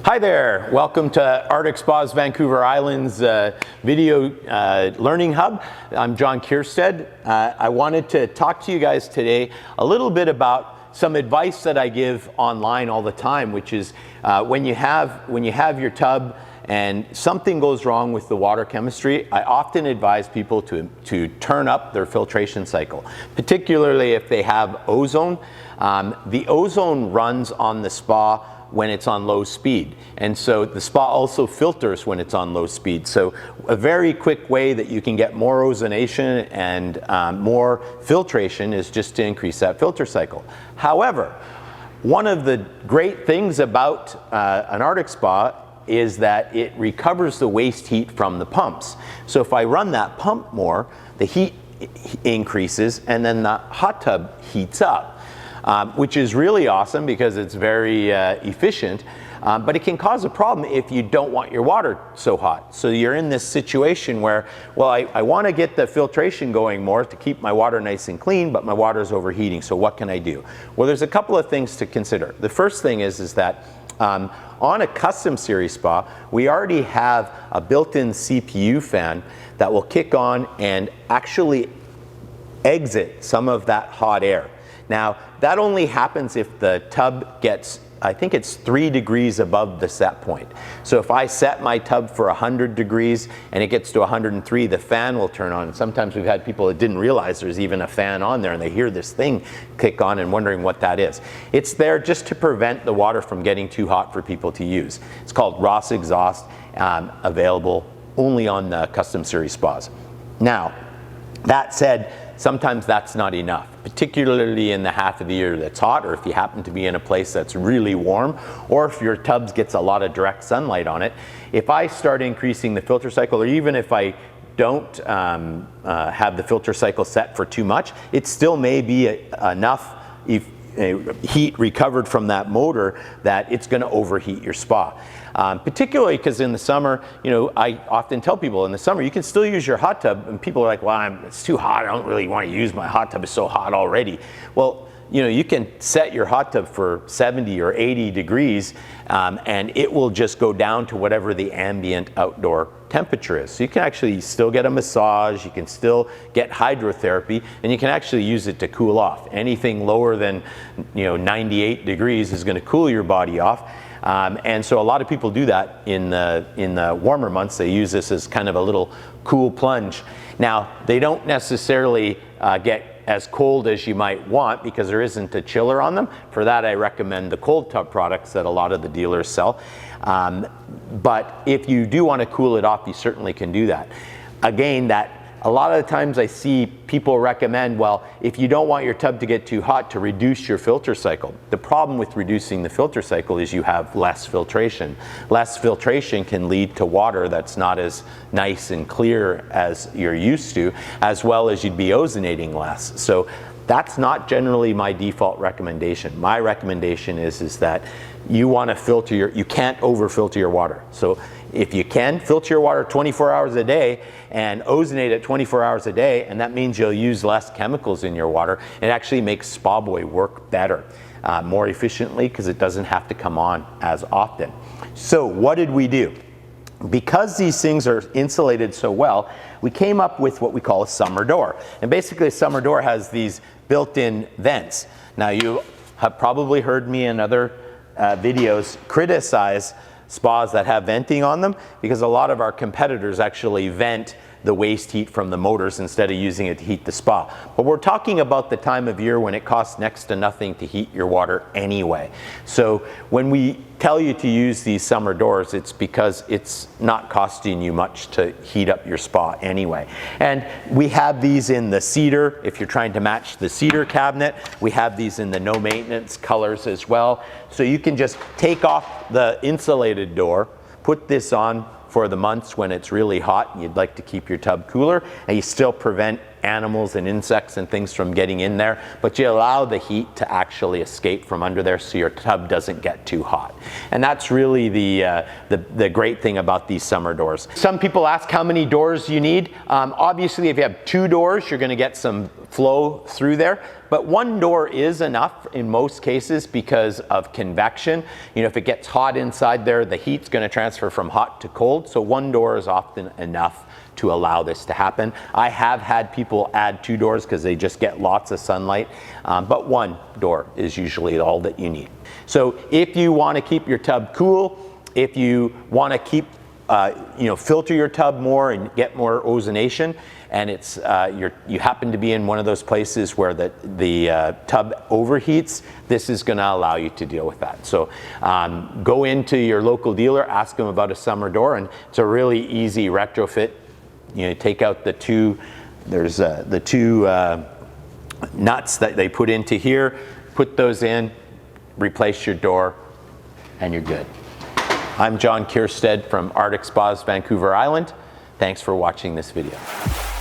Hi there, welcome to Arctic Spas Vancouver Island's video learning hub. I'm John Keirstead. I wanted to talk to you guys today a little bit about some advice that I give online all the time, which is when you have your tub and something goes wrong with the water chemistry, I often advise people to turn up their filtration cycle, particularly if they have ozone. The ozone runs on the spa when it's on low speed, and so the spa also filters when it's on low speed. So a very quick way that you can get more ozonation and more filtration is just to increase that filter cycle. However, one of the great things about an Arctic spa is that it recovers the waste heat from the pumps. So if I run that pump more, the heat increases and then the hot tub heats up. Which is really awesome because it's very efficient, but it can cause a problem if you don't want your water so hot. So you're in this situation where, well, I want to get the filtration going more to keep my water nice and clean, but my water is overheating, so what can I do? Well, there's a couple of things to consider. The first thing is that on a custom series spa, we already have a built-in CPU fan that will kick on and actually exit some of that hot air. Now, that only happens if the tub gets, I think it's 3 degrees above the set point. So if I set my tub for 100 degrees and it gets to 103, the fan will turn on. Sometimes we've had people that didn't realize there's even a fan on there and they hear this thing kick on and wondering what that is. It's there just to prevent the water from getting too hot for people to use. It's called Ross exhaust, available only on the custom series spas. Now, that said, sometimes that's not enough, particularly in the half of the year that's hot, or if you happen to be in a place that's really warm, or if your tub gets a lot of direct sunlight on it. If I start increasing the filter cycle, or even if I don't have the filter cycle set for too much, it still may be enough heat recovered from that motor that it's going to overheat your spa. Particularly because in the summer, you know, I often tell people in the summer you can still use your hot tub, and people are like, well, it's too hot, I don't really want to use my hot tub, it's so hot already. Well, you know, you can set your hot tub for 70 or 80 degrees and it will just go down to whatever the ambient outdoor temperature is. So you can actually still get a massage, you can still get hydrotherapy, and you can actually use it to cool off. Anything lower than 98 degrees is going to cool your body off. And so a lot of people do that in the warmer months. They use this as kind of a little cool plunge. Now, they don't necessarily get as cold as you might want because there isn't a chiller on them. For that, I recommend the cold tub products that a lot of the dealers sell. But if you do want to cool it off, you certainly can do that. Again, a lot of the times I see people recommend, well, if you don't want your tub to get too hot, to reduce your filter cycle. The problem with reducing the filter cycle is you have less filtration. Less filtration can lead to water that's not as nice and clear as you're used to, as well as you'd be ozonating less. So that's not generally my default recommendation. My recommendation is that you want to filter you can't over filter your water. So if you can, filter your water 24 hours a day and ozonate it 24 hours a day, and that means you'll use less chemicals in your water. It actually makes Spa Boy work better, more efficiently, because it doesn't have to come on as often. So what did we do? Because these things are insulated so well, we came up with what we call a summer door. And basically a summer door has these built-in vents. Now, you have probably heard me in other videos criticize spas that have venting on them, because a lot of our competitors actually vent the waste heat from the motors instead of using it to heat the spa. But we're talking about the time of year when it costs next to nothing to heat your water anyway. So when we tell you to use these summer doors, it's because it's not costing you much to heat up your spa anyway. And we have these in the cedar, if you're trying to match the cedar cabinet. We have these in the no maintenance colors as well. So you can just take off the insulated door, put this on for the months when it's really hot and you'd like to keep your tub cooler, and you still prevent animals and insects and things from getting in there, but you allow the heat to actually escape from under there so your tub doesn't get too hot. And that's really the great thing about these summer doors. Some people ask how many doors you need. Obviously, if you have 2 doors, you're going to get some flow through there, but 1 door is enough in most cases because of convection. You know, if it gets hot inside there, the heat's going to transfer from hot to cold, so 1 door is often enough to allow this to happen. I have had people add 2 doors because they just get lots of sunlight, but 1 door is usually all that you need. So if you want to keep your tub cool, if you want to keep filter your tub more and get more ozonation, and it's you happen to be in one of those places where the tub overheats, this is going to allow you to deal with that. So go into your local dealer, ask them about a summer door, and it's a really easy retrofit. You know, take out the 2, there's the 2 nuts that they put into here, put those in, replace your door, and you're good. I'm John Keirstead from Arctic Spas, Vancouver Island. Thanks for watching this video.